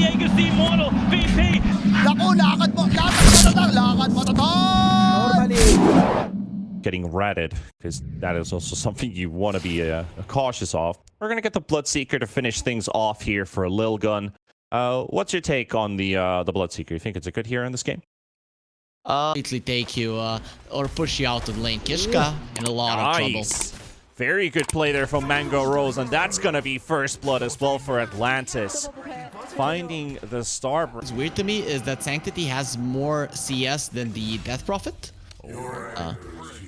Diego's the immortal VP. Naku, lakad mo Getting ratted, because that is also something you want to be cautious of. We're going to get the Bloodseeker to finish things off here for Lilgun. What's your take on the Bloodseeker? You think it's a good hero in this game? Completely take you or push you out of lane. Kishka in a lot of trouble. Very good play there from Mango Rose, and that's going to be first blood as well for Atlantis. Finding the star. What's weird to me is that Sanctity has more CS than the Death Prophet.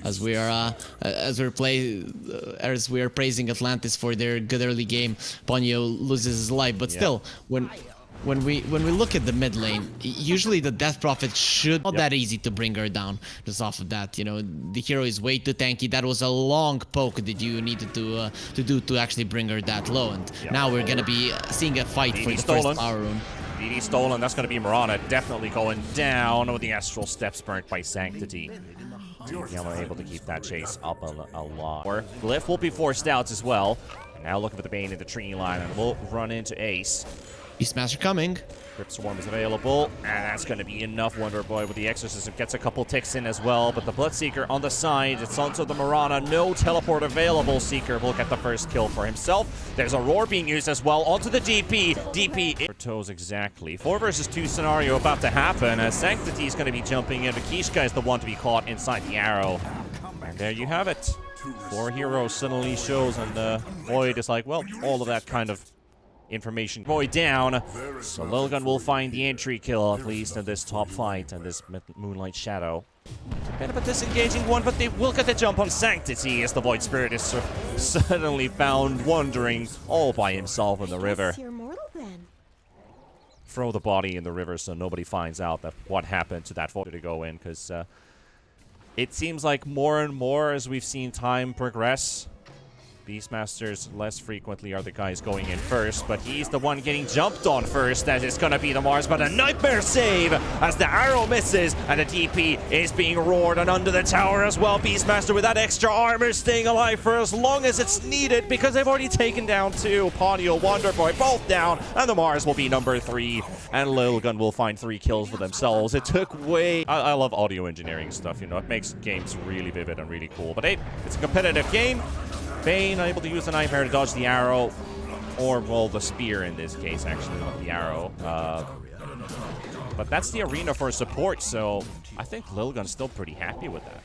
As we are praising Atlantis for their good early game, Ponyo loses his life, but still, when we look at the mid lane, usually the Death Prophet should not that easy to bring her down. Just off of that, you know, the hero is way too tanky. That was a long poke that you needed to do to actually bring her that low, and now we're gonna be seeing a fight for the first power rune. DD stolen, that's going to be Mirana definitely going down with the Astral Steps burnt by Sanctity. Yama able to keep that chase up a lot. Glyph will be forced out as well. And now looking for the Bane in the tree line, and we'll run into Ace. Beastmaster coming. Grip Swarm is available, and that's going to be enough. Wonder Boy with the Exorcism gets a couple ticks in as well, but the Bloodseeker on the side, it's onto the Mirana. No teleport available. Seeker will get the first kill for himself. There's a Roar being used as well onto the DP. DP for toes exactly. 4 versus 2 scenario about to happen, as Sanctity is going to be jumping in, but Kishka is the one to be caught inside the arrow. And there you have it. 4 heroes suddenly shows, and Void is like, well, all of that kind of information. Void down, so Lilgun will find the entry kill, at least in this top fight, and this Moonlight Shadow. A bit of a disengaging one, but they will get the jump on Sanctity as the Void Spirit is suddenly found wandering all by himself in the river. Throw the body in the river so nobody finds out that what happened to that Void to go in, because it seems like more and more as we've seen time progress, Beastmasters less frequently are the guys going in first, but he's the one getting jumped on first, as it's gonna be the Mars, but a nightmare save as the arrow misses, and the DP is being roared and under the tower as well. Beastmaster with that extra armor staying alive for as long as it's needed, because they've already taken down 2. Ponyo, Wonderboy, both down, and the Mars will be number 3, and Lilgun will find 3 kills for themselves. It took way... I love audio engineering stuff, you know, it makes games really vivid and really cool, but hey, it's a competitive game. Bane able to use the Nightmare to dodge the arrow, or, well, the spear in this case, actually, not the arrow. But that's the arena for support, so I think Lilgun's still pretty happy with that.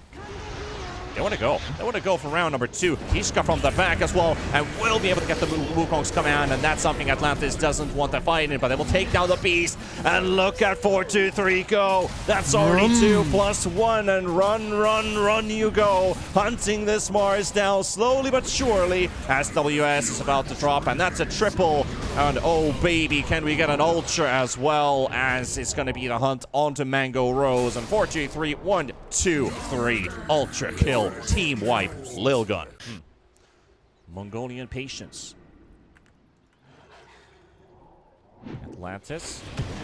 They want to go. They want to go for round number 2. Kishka from the back as well, and will be able to get the Wukong's command, and that's something Atlantis doesn't want to fight in, but they will take down the Beast, and look at 4, 2, 3, go. That's already 2 plus 1, and run you go. Hunting this Mars down slowly but surely, as WS is about to drop, and that's a triple, and oh baby, can we get an Ultra as well, as it's going to be the hunt onto Mango Rose, and 4, 2, 3, 1, 2, 3, Ultra kill. Team wipe, Lilgun. Mongolian patience. Atlantis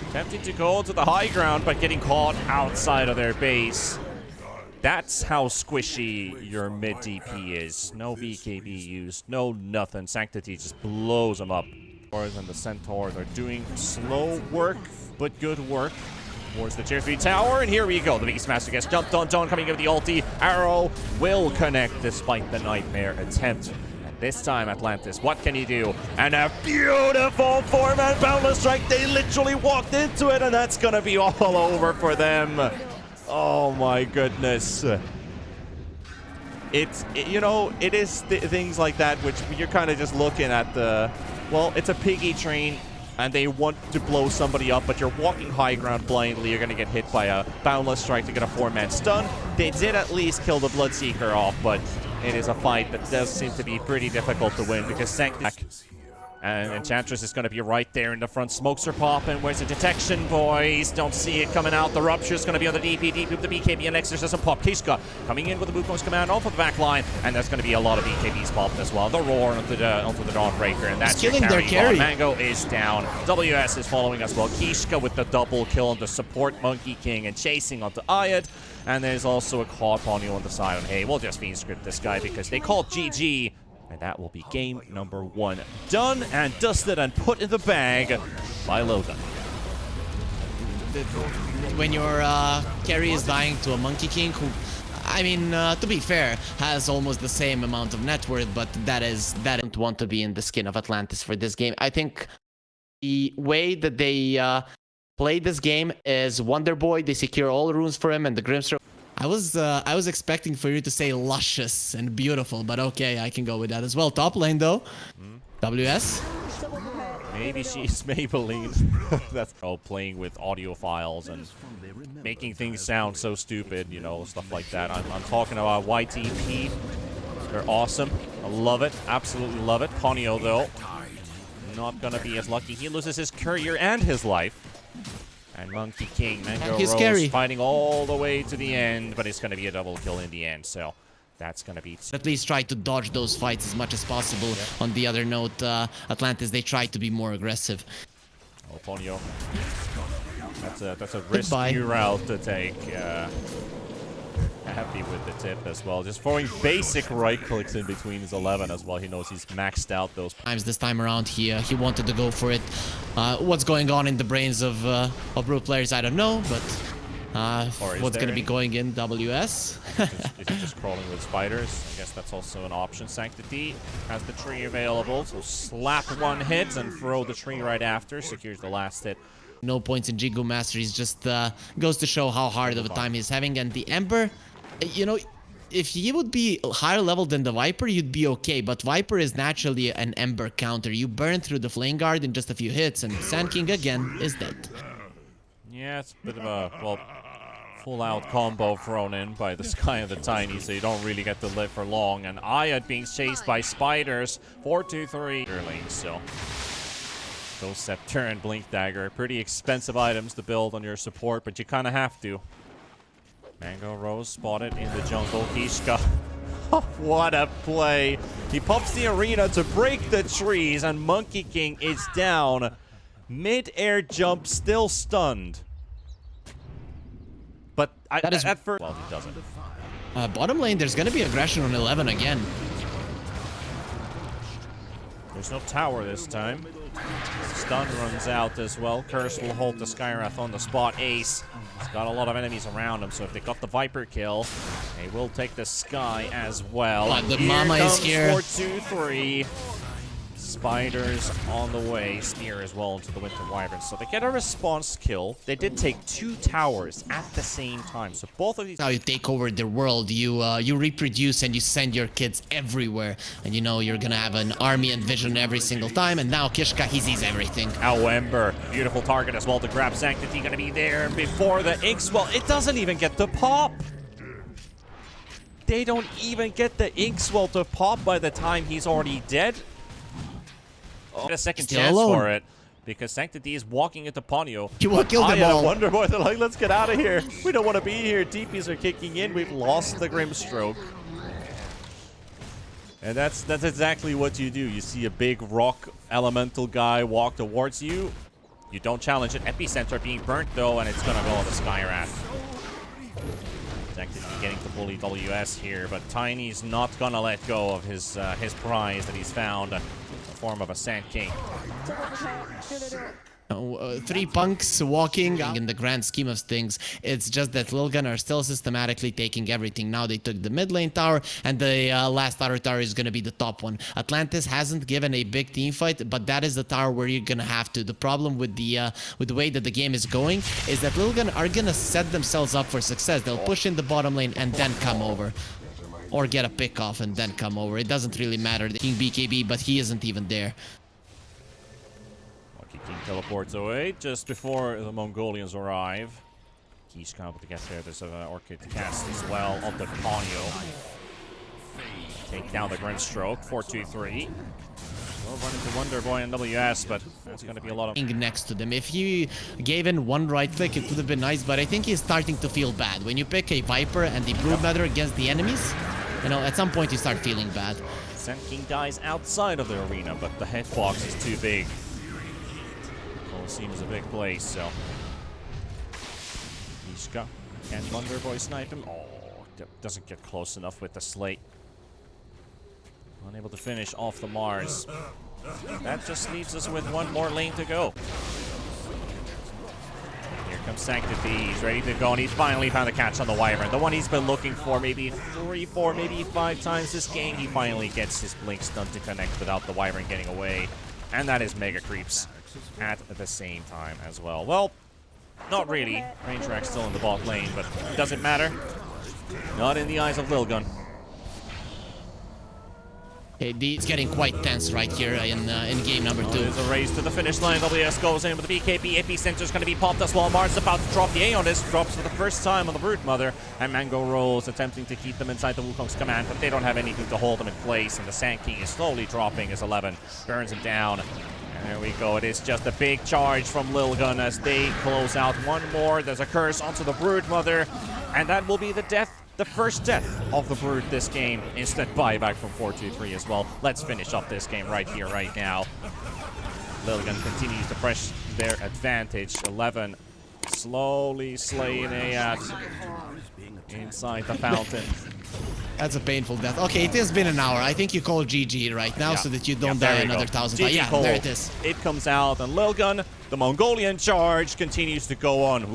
attempting to go to the high ground, but getting caught outside of their base. That's how squishy your mid DP is. No BKB used, no nothing. Sanctity just blows them up. And the Centaurs are doing slow work, but good work. Towards the tier 3 tower, and here we go. The Beastmaster gets jumped on. Dawn coming in with the ulti. Arrow will connect despite the Nightmare attempt. And this time, Atlantis, what can he do? And a beautiful 4-man Boundless Strike. They literally walked into it, and that's gonna be all over for them. Oh my goodness. You know, it is things like that which you're kind of just looking at the, well, it's a piggy train, and they want to blow somebody up, but you're walking high ground blindly. You're going to get hit by a Boundless Strike to get a 4-man stun. They did at least kill the Bloodseeker off, but it is a fight that does seem to be pretty difficult to win, because Sanctity and Enchantress is going to be right there in the front. Smokes are popping. Where's the detection, boys? Don't see it coming out. The Rupture is going to be on the DP. DP with the BKB and Exorcism pop. Kishka coming in with the Wukong's command off of the back line, and there's going to be a lot of BKBs popping as well. The Roar onto the Dawnbreaker, and that's killing their carry. Mango is down. WS is following as well. Kishka with the double kill on the support Monkey King and chasing onto Ayad. And there's also a caught Ponyo on the side. And hey, we'll just fiend script this guy because they called GG. And that will be game number 1 done and dusted and put in the bag by Lilgun. when your carry is dying to a Monkey King who, I mean, to be fair, has almost the same amount of net worth, but that don't want to be in the skin of Atlantis for this game. I think the way that they play this game is Wonder Boy. They secure all runes for him and the Grimstroke. I was expecting for you to say luscious and beautiful, but okay, I can go with that as well. Top lane though, WS. Maybe she's Maybelline. That's playing with audio files and making things sound so stupid, you know, stuff like that. I'm talking about YTP. They're awesome. I love it. Absolutely love it. Ponyo, though, not gonna be as lucky. He loses his career and his life. And Monkey King, Mango Rose, scary. fighting all the way to the end, but it's gonna be a double kill in the end, so that's gonna be... At least try to dodge those fights as much as possible. Yeah. On the other note, Atlantis, they try to be more aggressive. Oh, Ponyo. That's a risky route to take. Happy with the tip as well. Just throwing basic right clicks in between his 11 as well. He knows he's maxed out those times. This time around, he wanted to go for it. What's going on in the brains of Brute players, I don't know, but what's going to be going in WS? Is he just crawling with spiders? I guess that's also an option. Sanctity has the tree available, so slap one hit and throw the tree right after. Secures the last hit. No points in Jigu Master. He's just goes to show how hard of a time he's having. And the Ember, you know, if he would be higher level than the Viper, you'd be okay. But Viper is naturally an Ember counter. You burn through the Flame Guard in just a few hits, and Sand King again is dead. Yeah, it's a bit of a, well, full-out combo thrown in by the Sky and the Tiny, so you don't really get to live for long. And Ayat being chased by spiders, 4-2-3 early, so... Ghost Scepter and Blink Dagger, pretty expensive items to build on your support, but you kind of have to. Mango Rose spotted in the jungle. Kishka, what a play. He pops the arena to break the trees, and Monkey King is down. Mid-air jump, still stunned. But at first... Well, he doesn't. Bottom lane, there's going to be aggression on 11 again. There's no tower this time. Stun runs out as well. Curse will hold the Skywrath on the spot. Ace has got a lot of enemies around him, so if they got the Viper kill, they will take the Sky as well. But the Mama is here. 4-2-3. Spiders on the way. Spear as well into the Winter Wyvern. So they get a response kill. They did take 2 towers at the same time. So both of these... How you take over the world. You reproduce and you send your kids everywhere. And you know you're gonna have an army and vision every single time. And now Kishka, he sees everything. Ow, Ember. Beautiful target as well to grab. Sanctity gonna be there before the Inkswell. It doesn't even get to pop. They don't even get the Inkswell to pop by the time he's already dead. Get a second chance for it because Sanctity is walking into Ponyo. You will kill them all. Wonder Boy, they're like, let's get out of here. We don't want to be here. DPs are kicking in. We've lost the Grimstroke. And that's exactly what you do. You see a big rock elemental guy walk towards you. You don't challenge it. Epicenter being burnt though, and it's gonna go on the Skywrath. Sanctity getting to bully WS here, but Tiny's not gonna let go of his prize that he's found. Form of a Sand King. 3 punks walking in the grand scheme of things. It's just that Lilgun are still systematically taking everything. Now they took the mid lane tower, and the last outer tower is going to be the top one. Atlantis hasn't given a big team fight, but that is the tower where you're going to have to. The problem with the way that the game is going is that Lilgun are going to set themselves up for success. They'll push in the bottom lane and then come over. Or get a pick off and then come over. It doesn't really matter. King BKB, but he isn't even there. Monkey King teleports away just before the Mongolians arrive. He's coming to get there. There's an Orchid to cast as well on the Ponyo. Take down the Grimstroke. 4-2-3. We'll run into Wonder Boy and WS, but that's going to be a lot of... Next to them. If he gave in one right click, it would have been nice, but I think he's starting to feel bad. When you pick a Viper and the Broodmother against the enemies, you know, at some point you start feeling bad. Sand King dies outside of the arena, but the hitbox is too big. Coliseum is a big place, so... Ishka. Can Wonder Boy snipe him? Oh, doesn't get close enough with the slate. Unable to finish off the Mars. That just leaves us with one more lane to go. Here comes Sanctity. He's ready to go, and he's finally found the catch on the Wyvern. The one he's been looking for maybe 3, 4, maybe 5 times this game. He finally gets his Blink Stun to connect without the Wyvern getting away. And that is Mega Creeps at the same time as well. Well, not really. Range Rack's still in the bot lane, but it doesn't matter. Not in the eyes of Lilgun. It's getting quite tense right here in game number 2. There's a race to the finish line. WS goes in with the BKB. Epicenter's going to be popped as well. Mars about to drop the A on this. Drops for the first time on the Brood Mother. And Mango rolls, attempting to keep them inside the Wukong's command, but they don't have anything to hold them in place. And the Sand King is slowly dropping as 11 burns him down. And there we go. It is just a big charge from Lilgun as they close out one more. There's a curse onto the Brood Mother. And that will be the death. The first death of the Brood this game. Instant buyback from 4-2-3 as well. Let's finish up this game right here, right now. Lilgun continues to press their advantage. 11 slowly slaying Ayat inside the fountain. That's a painful death. Okay, it has been an hour. I think you call GG right now so that you don't die another 1,000 times. Yeah, there it is. It comes out, and Lilgun, the Mongolian charge, continues to go on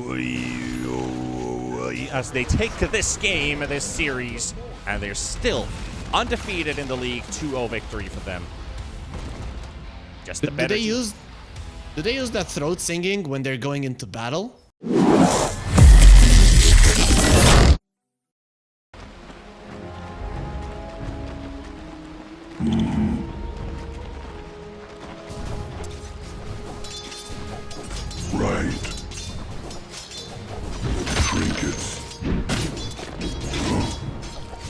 as they take to this game, this series, and they're still undefeated in the league. 2-0 victory for them. Just the better. Do they use that throat singing when they're going into battle?